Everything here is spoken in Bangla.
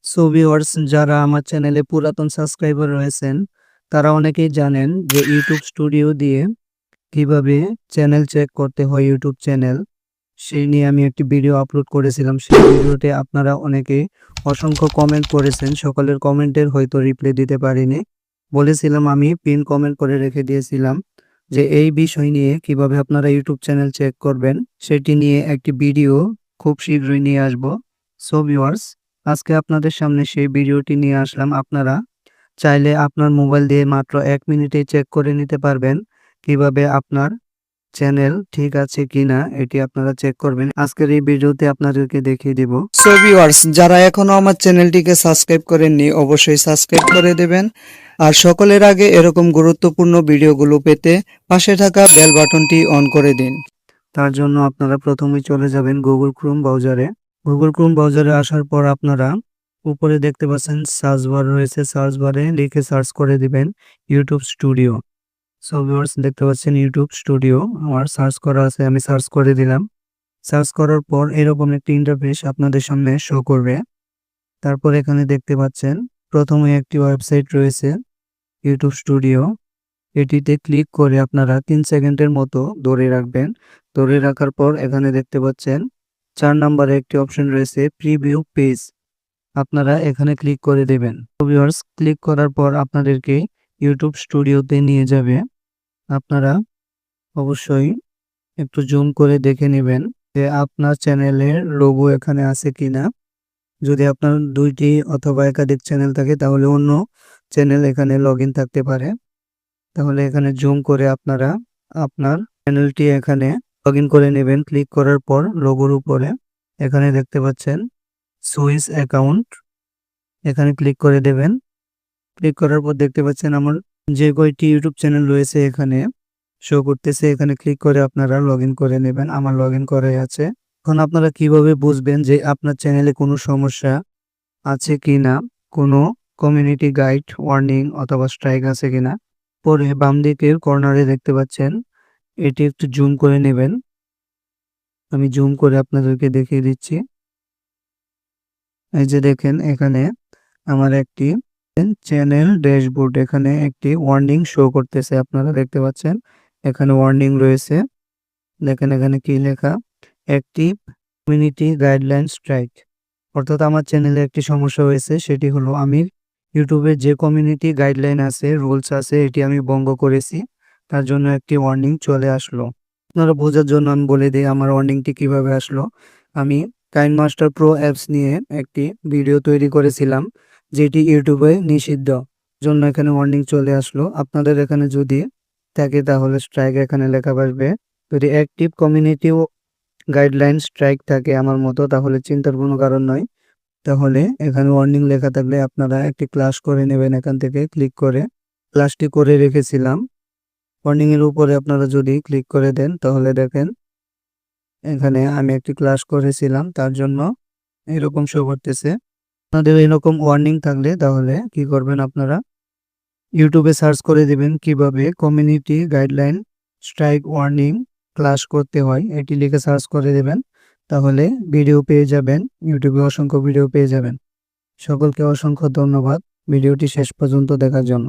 সো ভিউয়ার্স, যারা আমার চ্যানেলে পুরাতন সাবস্ক্রাইবার রয়েছেন তারা অনেকেই জানেন যে ইউটিউব স্টুডিও দিয়ে কিভাবে চ্যানেল চেক করতে হয়। ইউটিউব চ্যানেল সেই নিয়ে আমি একটি ভিডিও আপলোড করেছিলাম। সেই ভিডিওতে আপনারা অনেকেই অসংখ্য কমেন্ট করেছেন। সকলের কমেন্টের হয়তো রিপ্লাই দিতে পারিনি। বলেছিলাম, আমি পিন কমেন্ট করে রেখে দিয়েছিলাম যে এই বিষয় নিয়ে কিভাবে আপনারা ইউটিউব চ্যানেল চেক করবেন সেটি নিয়ে একটি ভিডিও খুব শীঘ্রই নিয়ে আসব। সো ভিউয়ার্স, আজকে আপনাদের সামনে সেই ভিডিওটি নিয়ে আসলাম। আপনারা চাইলে আপনার মোবাইল দিয়ে মাত্র 1 মিনিটে চেক করে নিতে পারবেন কিভাবে আপনার চ্যানেল ঠিক আছে কিনা এটি আপনারা চেক করবেন। আজকের এই ভিডিওতে আপনাদেরকে দেখিয়ে দেব। সো ভিউয়ার্স, যারা এখনো আমার চ্যানেলটিকে সাবস্ক্রাইব করেননি অবশ্যই সাবস্ক্রাইব করে দেবেন। আর সকলের আগে এরকম গুরুত্বপূর্ণ ভিডিওগুলো পেতে পাশে থাকা বেল বাটনটি অন করে দিন। তার জন্য আপনারা প্রথমেই চলে যাবেন গুগল ক্রোম ব্রাউজারে। গুগল ক্রোম ব্রাউজারে আসার পর আপনারা উপরে দেখতে পাচ্ছেন সার্চ বার রয়েছে। সার্চ বারে লিখে সার্চ করে দিবেন ইউটিউব স্টুডিও। সো ভিউয়ার্স, দেখতে পাচ্ছেন ইউটিউব স্টুডিও আমার সার্চ করা আছে, আমি সার্চ করে দিলাম। সার্চ করার পর এরকম একটি ইন্টারফেস আপনাদের সামনে শো করবে। তারপর এখানে দেখতে পাচ্ছেন প্রথমে একটি ওয়েবসাইট রয়েছে ইউটিউব স্টুডিও। এটিতে ক্লিক করে আপনারা 3 সেকেন্ডের মতো ধরে রাখবেন। ধরে রাখার পর এখানে দেখতে পাচ্ছেন 4 নম্বরে একটি অপশন রয়েছে প্রিভিউ পেজ। আপনারা এখানে ক্লিক করে দেবেন। ভিউয়ার্স, ক্লিক করার পর আপনাদেরকে ইউটিউব স্টুডিওতে নিয়ে যাবে। আপনারা অবশ্যই একটু জুম করে দেখে নেবেন যে আপনার চ্যানেলের লোগো এখানে আছে কিনা। যদি আপনার 2টি অথবা একাধিক চ্যানেল থাকে তাহলে অন্য চ্যানেল এখানে লগইন থাকতে পারে। তাহলে এখানে জুম করে আপনারা আপনার চ্যানেলটি এখানে লগইন করে নেবেন। ক্লিক করার পর লোগোর উপরে এখানে দেখতে পাচ্ছেন সুইচ অ্যাকাউন্ট, এখানে ক্লিক করে দেবেন। ক্লিক করার পর দেখতে পাচ্ছেন আমার যে কয়টি ইউটিউব চ্যানেল রয়েছে এখানে শো করতেছে। এখানে ক্লিক করে আপনারা লগইন করে নেবেন। আমার লগইন করাই আছে। এখন আপনারা কিভাবে বুঝবেন যে আপনার চ্যানেলে কোনো সমস্যা আছে কিনা, কোনো কমিউনিটি গাইড, ওয়ার্নিং অথবা স্ট্রাইক আছে কিনা। পরে বাম দিকের কর্নারে দেখতে পাচ্ছেন, এটি একটু জুম করে নেবেন। আমি জুম করে আপনাদেরকে দেখিয়ে দিচ্ছি। এই যে দেখেন, এখানে আমার একটি চ্যানেল ড্যাশবোর্ড, এখানে একটি ওয়ার্নিং শো করতেছে। আপনারা দেখতে পাচ্ছেন এখানে ওয়ার্নিং রয়েছে। দেখেন এখানে কি লেখা, অ্যাক্টিভ কমিউনিটি গাইডলাইন স্ট্রাইক। অর্থাৎ আমার চ্যানেলে একটি সমস্যা হয়েছে, সেটি হলো আমি ইউটিউবে যে কমিউনিটি গাইডলাইন আছে, রুলস আছে, এটি আমি ভঙ্গ করেছি। তার জন্য একটি ওয়ার্নিং চলে আসলো। আপনারা বোঝার জন্য আমি বলে দিই আমার ওয়ার্নিংটি কিভাবে আসলো। আমি কাইনমাস্টার প্রো অ্যাপস নিয়ে একটি ভিডিও তৈরি করেছিলাম যেটি ইউটিউবে নিষিদ্ধ, জন্য এখানে ওয়ার্নিং চলে আসলো। আপনাদের এখানে যদি থাকে তাহলে স্ট্রাইক এখানে লেখা আসবে। যদি অ্যাক্টিভ কমিউনিটি গাইডলাইন স্ট্রাইক থাকে আমার মতো, তাহলে চিন্তার কোনো কারণ নয়। তাহলে এখানে ওয়ার্নিং লেখা থাকলে আপনারা একটি ক্লাস করে নেবেন। এখান থেকে ক্লিক করে ক্লাসটি করে রেখেছিলাম। ওয়ার্নিং এর উপরে আপনারা যদি ক্লিক করে দেন তাহলে দেখেন এখানে আমি একটি ক্লাস করেছিলাম, তার জন্য এরকম শো করতেছে। আপনাদের এরকম ওয়ার্নিং থাকলে তাহলে কি করবেন, আপনারা ইউটিউবে সার্চ করে দিবেন কিভাবে community guideline strike warning class করতে হয়, এটি লিখে সার্চ করে দেবেন। তাহলে ভিডিও পেয়ে যাবেন, ইউটিউবে অসংখ্য ভিডিও পেয়ে যাবেন। সকলকে অসংখ্য ধন্যবাদ ভিডিওটি শেষ পর্যন্ত দেখার জন্য।